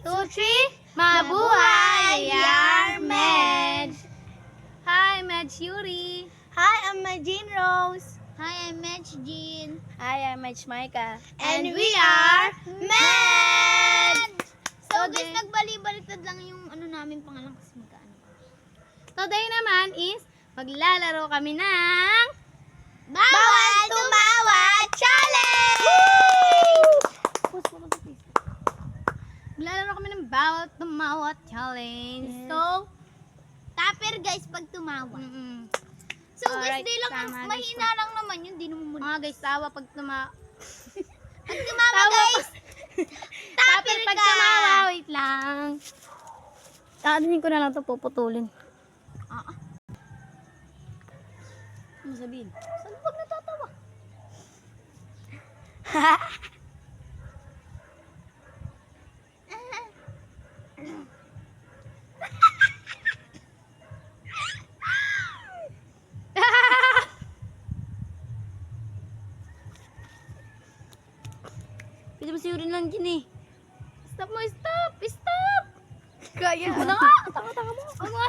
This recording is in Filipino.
2, 3, mabuhay! We are Medj! Hi, Medj Yuri! Hi, I'm Jean Rose. Hi, I'm Medj Jean. Hi, I'm Micah. And we are Medj! So guys, nagbalik-baliktad lang yung namin pangalan kasi magkaano. Today naman is maglalaro kami ng Bawal Tumawa Challenge! Maglalaro kami ng Bawal Tumawa Challenge. Yes. So, Tapir guys pag tumawa. So Alright, guys, di lang, tama, guys. mahina lang naman yun, di naman muna. Guys, tawa pag tumawa. Pag tumawa Tawa guys, Tapir tapir pag ka! tumawa, wait lang. Aadinin ko na lang ito, puputulin. Ano sabihin? Saan pag natatawa? Pwede mo siyurin lang dyan eh. Stop mo, stop! Stop! Kaya. Ano nga? Tanga-tanga mo. Ano nga?